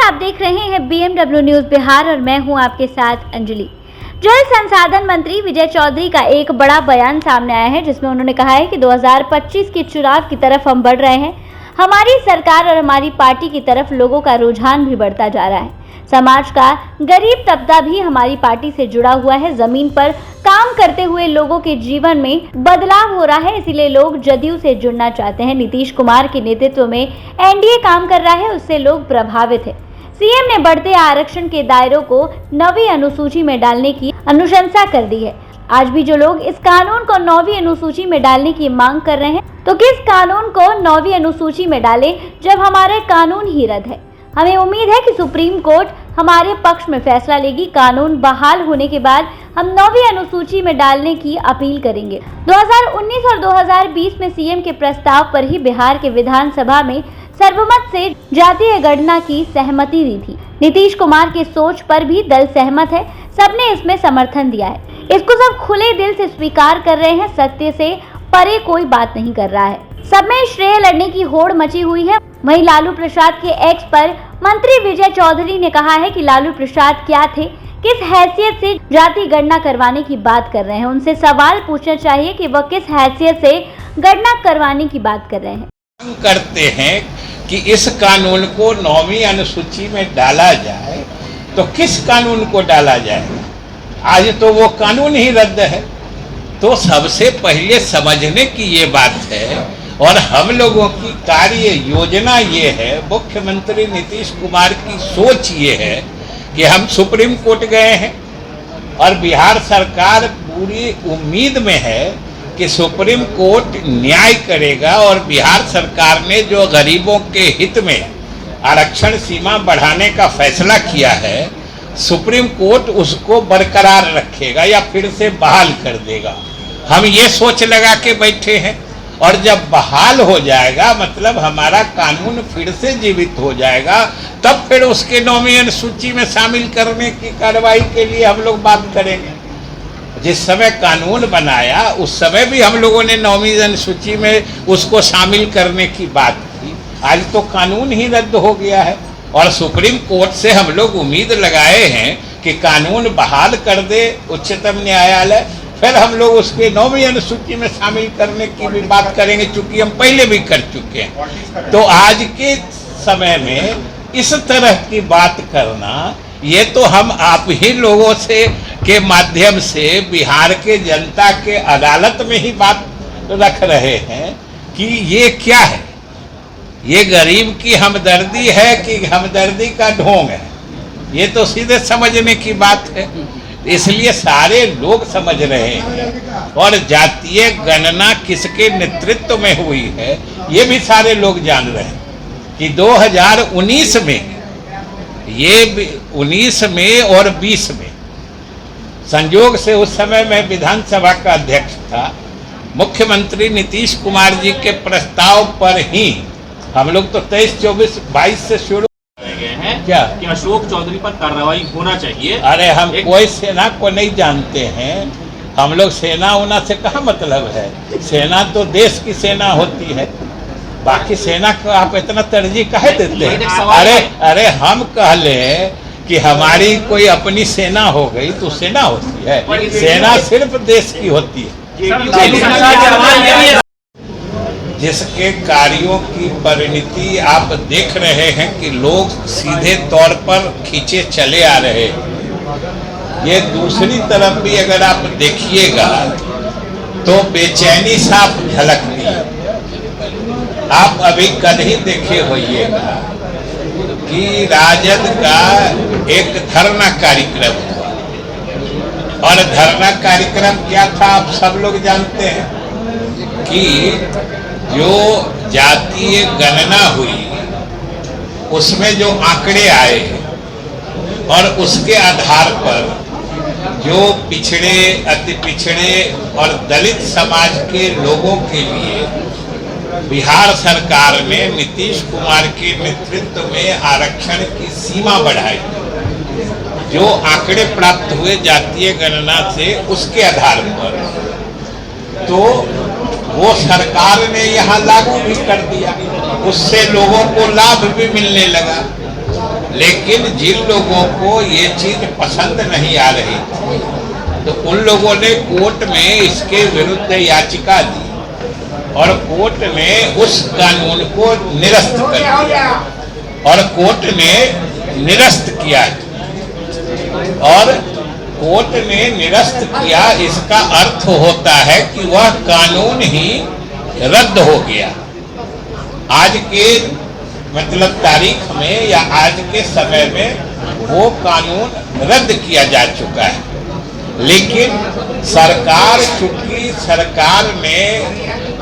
आप देख रहे हैं BMW न्यूज बिहार और मैं हूं आपके साथ अंजलि। जल संसाधन मंत्री विजय चौधरी का एक बड़ा बयान सामने आया है, जिसमें उन्होंने कहा है कि 2025 के चुनाव की तरफ हम बढ़ रहे हैं। हमारी सरकार और हमारी पार्टी की तरफ लोगों का रुझान भी बढ़ता जा रहा है। समाज का गरीब तबका भी हमारी पार्टी से जुड़ा हुआ है। जमीन पर काम करते हुए लोगों के जीवन में बदलाव हो रहा है, इसीलिए लोग जदयू से जुड़ना चाहते हैं। नीतीश कुमार के नेतृत्व में एनडीए काम कर रहा है, उससे लोग प्रभावित है। सीएम ने बढ़ते आरक्षण के दायरों को 9वीं अनुसूची में डालने की अनुशंसा कर दी है। आज भी जो लोग इस कानून को 9वीं अनुसूची में डालने की मांग कर रहे हैं, तो किस कानून को 9वीं अनुसूची में डालें जब हमारे कानून ही रद्द है। हमें उम्मीद है कि सुप्रीम कोर्ट हमारे पक्ष में फैसला लेगी। कानून बहाल होने के बाद हम 9वीं अनुसूची में डालने की अपील करेंगे। 2019 और 2020 में सीएम के प्रस्ताव पर ही बिहार के विधानसभा में सर्वमत से जातीय गणना की सहमति दी थी। नीतीश कुमार की सोच पर भी दल सहमत है, सबने इसमें समर्थन दिया है। इसको सब खुले दिल से स्वीकार कर रहे हैं। सत्य से परे कोई बात नहीं कर रहा है। सब में श्रेय लड़ने की होड़ मची हुई है। वहीं लालू प्रसाद के एक्स पर मंत्री विजय चौधरी ने कहा है कि लालू प्रसाद क्या थे, किस हैसियत से जाति गणना करवाने की बात कर रहे हैं। उनसे सवाल पूछना चाहिए कि वह किस हैसियत से गणना करवाने की बात कर रहे हैं। हम करते हैं कि इस कानून को 9वीं अनुसूची में डाला जाए, तो किस कानून को डाला जाए? आज तो वो कानून ही रद्द है। तो सबसे पहले समझने की ये बात है, और हम लोगों की कार्य योजना ये है, मुख्यमंत्री नीतीश कुमार की सोच ये है कि हम सुप्रीम कोर्ट गए हैं और बिहार सरकार पूरी उम्मीद में है कि सुप्रीम कोर्ट न्याय करेगा, और बिहार सरकार ने जो गरीबों के हित में आरक्षण सीमा बढ़ाने का फैसला किया है, सुप्रीम कोर्ट उसको बरकरार रखेगा या फिर से बहाल कर देगा। हम ये सोच लगा के बैठे हैं, और जब बहाल हो जाएगा, मतलब हमारा कानून फिर से जीवित हो जाएगा, तब फिर उसके 9वीं अनुसूची में शामिल करने की कार्रवाई के लिए हम लोग बात करेंगे। जिस समय कानून बनाया उस समय भी हम लोगों ने 9वीं अनुसूची में उसको शामिल करने की बात की। आज तो कानून ही रद्द हो गया है, और सुप्रीम कोर्ट से हम लोग उम्मीद लगाए हैं कि कानून बहाल कर दे उच्चतम न्यायालय, फिर हम लोग उसके 9वीं अनुसूची में शामिल करने की भी बात करेंगे, चूंकि हम पहले भी कर चुके हैं। तो आज के समय में इस तरह की बात करना, ये तो हम आप ही लोगों से के माध्यम से बिहार के जनता के अदालत में ही बात रख रहे हैं कि ये क्या है, ये गरीब की हमदर्दी है कि हमदर्दी का ढोंग है। ये तो सीधे समझने की बात है। इसलिए सारे लोग समझ रहे हैं, और जातीय गणना किसके नेतृत्व में हुई है ये भी सारे लोग जान रहे हैं कि 2019 में, ये 19 में और 20 में संयोग से उस समय मैं विधानसभा का अध्यक्ष था। मुख्यमंत्री नीतीश कुमार जी के प्रस्ताव पर ही हम लोग तो 23, 24, 22 से शुरू क्या कि अशोक चौधरी पर कार्रवाई होना चाहिए। अरे हम कोई सेना को नहीं जानते हैं। हम लोग सेना होना से कहाँ मतलब है। सेना तो देश की सेना होती है, बाकी सेना को आप इतना तरजीह काहे देते हैं? अरे हम कह ले कि हमारी कोई अपनी सेना हो गई तो सेना होती है, सेना सिर्फ देश की होती है। जिसके कार्यों की परिणति आप देख रहे हैं कि लोग सीधे तौर पर खींचे चले आ रहे हैं। ये दूसरी तरफ भी अगर आप देखिएगा तो बेचैनी साफ झलकती है। आप अभी कल ही देखे होइएगा कि राजद का एक धरना कार्यक्रम हुआ, और धरना कार्यक्रम क्या था आप सब लोग जानते हैं कि जो जातीय गणना हुई उसमें जो आंकड़े आए, और उसके आधार पर जो पिछड़े, अति पिछड़े और दलित समाज के लोगों के लिए बिहार सरकार ने नीतीश कुमार के नेतृत्व में आरक्षण की सीमा बढ़ाई। जो आंकड़े प्राप्त हुए जातीय गणना से, उसके आधार पर तो वो सरकार ने यहाँ लागू भी कर दिया, उससे लोगों को लाभ भी मिलने लगा। लेकिन जिन लोगों को ये चीज पसंद नहीं आ रही थी तो उन लोगों ने कोर्ट में इसके विरुद्ध याचिका दी और कोर्ट ने उस कानून को निरस्त कर दिया और कोर्ट ने निरस्त किया और कोर्ट ने निरस्त किया। इसका अर्थ होता है कि वह कानून ही रद्द हो गया। आज के मतलब तारीख में या आज के समय में वो कानून रद्द किया जा चुका है। लेकिन सरकार, चूंकि सरकार ने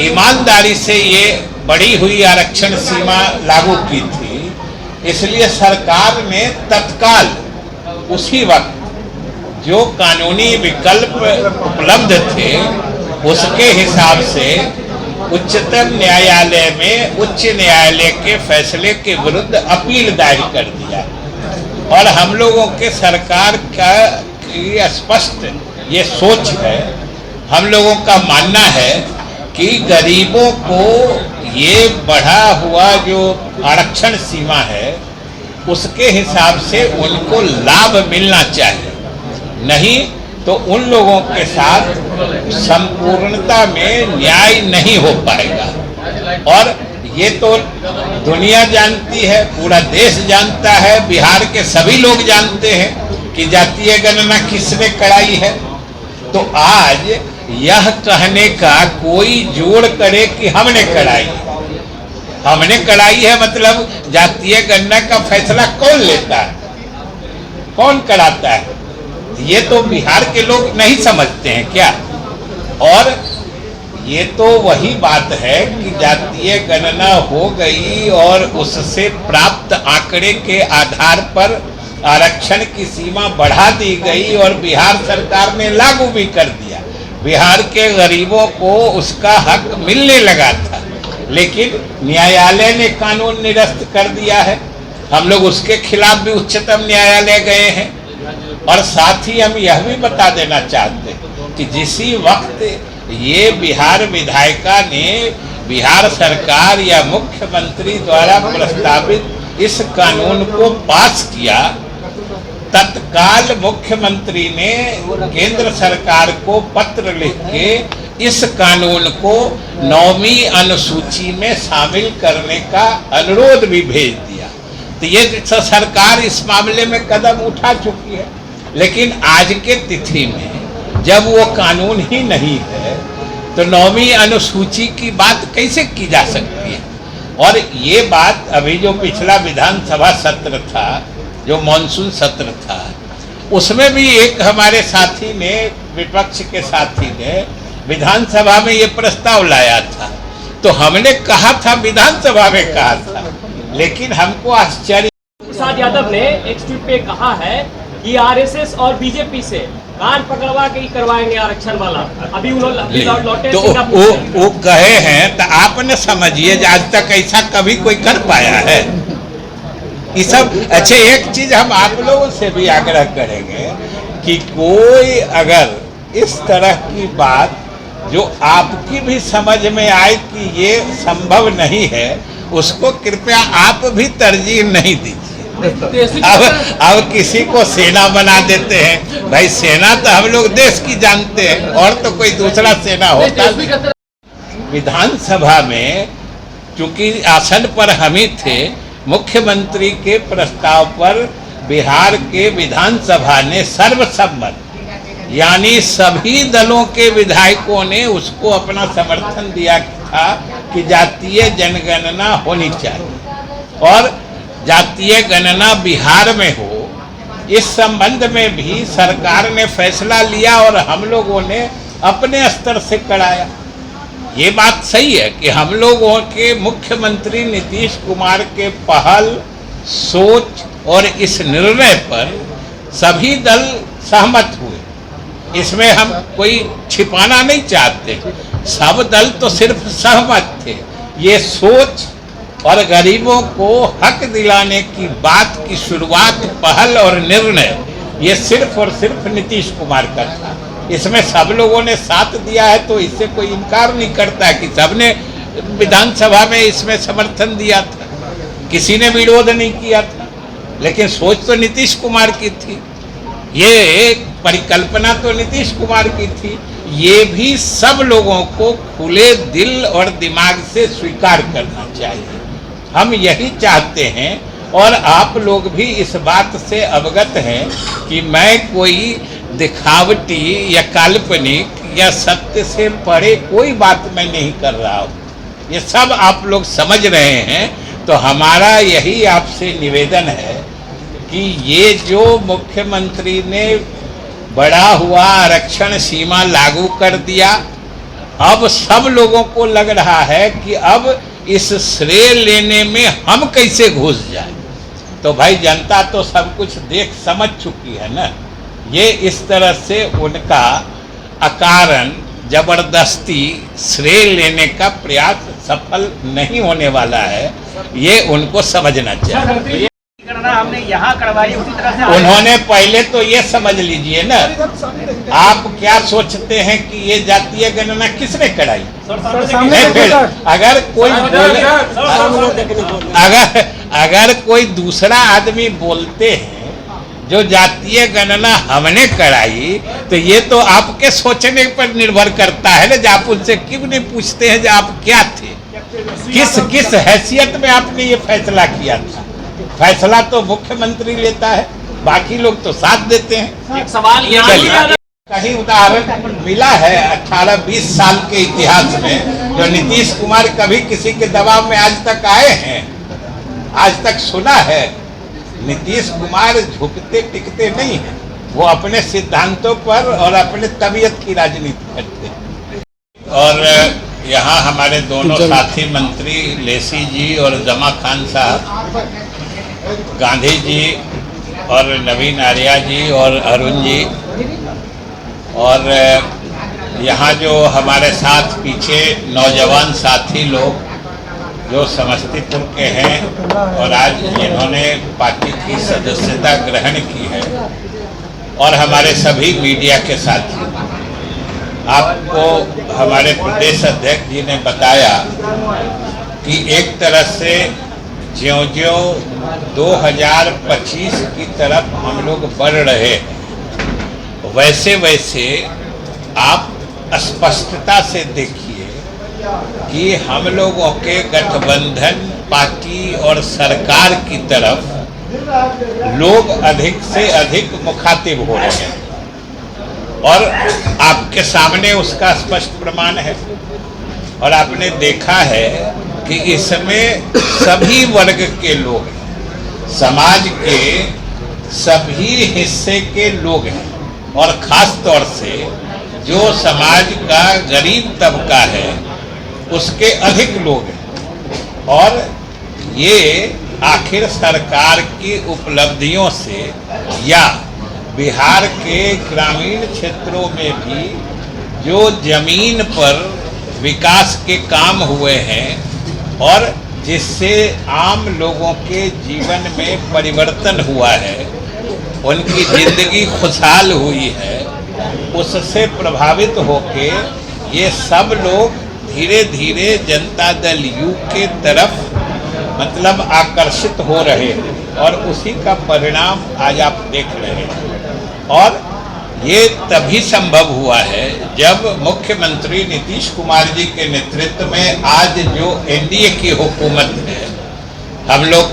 ईमानदारी से ये बढ़ी हुई आरक्षण सीमा लागू की थी, इसलिए सरकार ने तत्काल उसी वक्त जो कानूनी विकल्प उपलब्ध थे उसके हिसाब से उच्चतम न्यायालय में उच्च न्यायालय के फैसले के विरुद्ध अपील दायर कर दिया। और हम लोगों के सरकार का ये स्पष्ट ये सोच है, हम लोगों का मानना है कि गरीबों को ये बढ़ा हुआ जो आरक्षण सीमा है उसके हिसाब से उनको लाभ मिलना चाहिए, नहीं तो उन लोगों के साथ संपूर्णता में न्याय नहीं हो पाएगा। और ये तो दुनिया जानती है, पूरा देश जानता है, बिहार के सभी लोग जानते हैं कि जातीय गणना किसने कराई है। तो आज यह कहने का कोई जोड़ करे कि हमने कराई, हमने कराई है मतलब जातीय गणना का फैसला कौन लेता है, कौन कराता है, ये तो बिहार के लोग नहीं समझते हैं क्या। और ये तो वही बात है कि जातीय गणना हो गई और उससे प्राप्त आंकड़े के आधार पर आरक्षण की सीमा बढ़ा दी गई और बिहार सरकार ने लागू भी कर दिया। बिहार के गरीबों को उसका हक मिलने लगा था, लेकिन न्यायालय ने कानून निरस्त कर दिया है। हम लोग उसके खिलाफ भी उच्चतम न्यायालय गए हैं। और साथ ही हम यह भी बता देना चाहते हैं कि जिसी वक्त ये बिहार विधायिका ने बिहार सरकार या मुख्यमंत्री द्वारा प्रस्तावित इस कानून को पास किया, तत्काल मुख्यमंत्री ने केंद्र सरकार को पत्र लिख के इस कानून को 9वीं अनुसूची में शामिल करने का अनुरोध भी भेज दिया। तो ये सरकार इस मामले में कदम उठा चुकी है। लेकिन आज के तिथि में जब वो कानून ही नहीं है तो 9वीं अनुसूची की बात कैसे की जा सकती है। और ये बात अभी जो पिछला विधानसभा सत्र था, जो मॉनसून सत्र था, उसमें भी एक हमारे साथी ने, विपक्ष के साथी ने विधानसभा में ये प्रस्ताव लाया था। तो हमने कहा था, विधानसभा में कहा था, लेकिन हमको आश्चर्य। प्रसाद यादव ने एक ट्वीट पे कहा है कि आरएसएस और बीजेपी से कान पकड़वा के ही करवाएंगे आरक्षण वाला। अभी उन्होंने लौटे तो वो कहे हैं, तो आपने समझिए आज तक ऐसा कभी कोई कर पाया है ये सब। अच्छा, एक चीज हम आप लोगों से भी आग्रह करेंगे कि कोई अगर इस तरह की बात जो आपकी भी समझ में आए कि ये संभव नहीं है, उसको कृपया आप भी तरजीह नहीं दीजिए। अब किसी को सेना बना देते हैं, भाई सेना तो हम लोग देश की जानते हैं, और तो कोई दूसरा सेना होता। विधानसभा में चूंकि आसन पर हम ही थे, मुख्यमंत्री के प्रस्ताव पर बिहार के विधानसभा ने सर्वसम्मत, यानी सभी दलों के विधायकों ने उसको अपना समर्थन दिया था कि जातीय जनगणना होनी चाहिए और जातीय गणना बिहार में हो। इस संबंध में भी सरकार ने फैसला लिया और हम लोगों ने अपने स्तर से कराया। ये बात सही है कि हम लोगों के मुख्यमंत्री नीतीश कुमार के पहल, सोच और इस निर्णय पर सभी दल सहमत हुए। इसमें हम कोई छिपाना नहीं चाहते, सब दल तो सिर्फ सहमत थे। ये सोच और गरीबों को हक दिलाने की बात की शुरुआत, पहल और निर्णय ये सिर्फ और सिर्फ नीतीश कुमार का था। इसमें सब लोगों ने साथ दिया है, तो इससे कोई इनकार नहीं करता कि सबने विधानसभा में इसमें समर्थन दिया था, किसी ने विरोध नहीं किया था। लेकिन सोच तो नीतीश कुमार की थी, ये परिकल्पना तो नीतीश कुमार की थी। ये भी सब लोगों को खुले दिल और दिमाग से स्वीकार करना चाहिए। हम यही चाहते हैं और आप लोग भी इस बात से अवगत हैं कि मैं कोई दिखावटी या काल्पनिक या सत्य से परे कोई बात मैं नहीं कर रहा हूँ, ये सब आप लोग समझ रहे हैं। तो हमारा यही आपसे निवेदन है कि ये जो मुख्यमंत्री ने बढ़ा हुआ आरक्षण सीमा लागू कर दिया, अब सब लोगों को लग रहा है कि अब इस श्रेय लेने में हम कैसे घुस जाए। तो भाई जनता तो सब कुछ देख समझ चुकी है ना। ये इस तरह से उनका अकारण जबरदस्ती श्रेय लेने का प्रयास सफल नहीं होने वाला है, ये उनको समझना चाहिए। हमने यहाँ करवाई उसी तरह से उन्होंने पहले तो ये समझ लीजिए ना, आप क्या सोचते हैं कि ये जातीय गणना किसने कराई? अगर कोई अगर कोई दूसरा आदमी बोलते हैं जो जातीय गणना हमने कराई, तो ये तो आपके सोचने पर निर्भर करता है ना। आप उनसे क्यों नहीं पूछते हैं जो आप क्या थे, किस हैसियत में आपने ये फैसला किया था? फैसला तो मुख्यमंत्री लेता है, बाकी लोग तो साथ देते हैं। एक सवाल कहीं उदाहरण मिला है 18-20 साल के इतिहास में जो नीतीश कुमार कभी किसी के दबाव में आज तक आए हैं? आज तक सुना है? नीतीश कुमार झुकते टिकते नहीं हैं, वो अपने सिद्धांतों पर और अपने तबीयत की राजनीति करते हैं। और यहाँ हमारे दोनों साथी मंत्री लेसी जी और जमा खान साहब, गांधी जी और नवीन आर्या जी और अरुण जी, और यहाँ जो हमारे साथ पीछे नौजवान साथी लोग जो समस्तीपुर के हैं और आज जिन्होंने पार्टी की सदस्यता ग्रहण की है, और हमारे सभी मीडिया के साथी, आपको हमारे प्रदेश अध्यक्ष जी ने बताया कि एक तरह से ज्यों-ज्यों 2025 की तरफ हम लोग बढ़ रहे हैं, वैसे वैसे आप स्पष्टता से देखिए कि हम लोगों के गठबंधन पार्टी और सरकार की तरफ लोग अधिक से अधिक मुखातिब हो रहे हैं, और आपके सामने उसका स्पष्ट प्रमाण है। और आपने देखा है कि इसमें सभी वर्ग के लोग हैं, समाज के सभी हिस्से के लोग हैं, और ख़ास तौर से जो समाज का गरीब तबका है उसके अधिक लोग हैं। और ये आखिर सरकार की उपलब्धियों से या बिहार के ग्रामीण क्षेत्रों में भी जो जमीन पर विकास के काम हुए हैं और जिससे आम लोगों के जीवन में परिवर्तन हुआ है, उनकी जिंदगी खुशहाल हुई है, उससे प्रभावित होके ये सब लोग धीरे धीरे जनता दल यू के तरफ मतलब आकर्षित हो रहे हैं, और उसी का परिणाम आज आप देख रहे हैं। और ये तभी संभव हुआ है जब मुख्यमंत्री नीतीश कुमार जी के नेतृत्व में आज जो एनडीए की हुकूमत है, हम लोग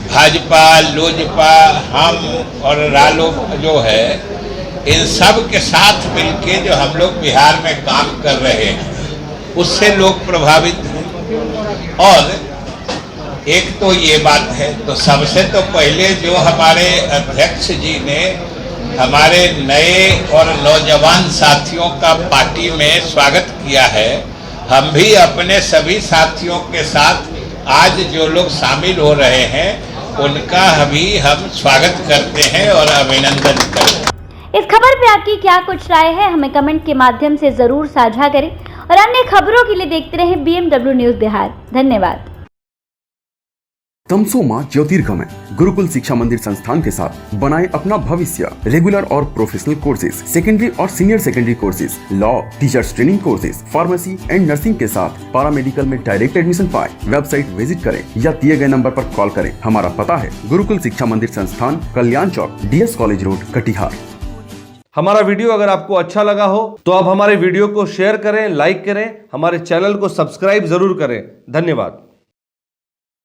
भाजपा, लोजपा, हम और रालोद जो है, इन सब के साथ मिलके जो हम लोग बिहार में काम कर रहे हैं, उससे लोग प्रभावित हैं। और एक तो ये बात है, तो सबसे तो पहले जो हमारे अध्यक्ष जी ने हमारे नए और नौजवान साथियों का पार्टी में स्वागत किया है, हम भी अपने सभी साथियों के साथ आज जो लोग शामिल हो रहे हैं उनका भी हम स्वागत करते हैं और अभिनंदन करते हैं। इस खबर पे आपकी क्या कुछ राय है, हमें कमेंट के माध्यम से जरूर साझा करें, और अन्य खबरों के लिए देखते रहें BMW न्यूज़ बिहार। धन्यवाद। तमसोमा ज्योतिर्गमय गुरुकुल शिक्षा मंदिर संस्थान के साथ बनाए अपना भविष्य। रेगुलर और प्रोफेशनल कोर्सेज, सेकेंडरी और senior secondary courses, law, teachers training courses, pharmacy and nursing के साथ पैरामेडिकल में डायरेक्ट एडमिशन पाए। वेबसाइट विजिट करें या दिए गए नंबर पर कॉल करें। हमारा पता है गुरुकुल शिक्षा मंदिर संस्थान, कल्याण चौक, DS कॉलेज रोड, कटिहार। हमारा वीडियो अगर आपको अच्छा लगा हो तो आप हमारे वीडियो को शेयर करें, लाइक करें, हमारे चैनल को सब्सक्राइब जरूर करें। धन्यवाद।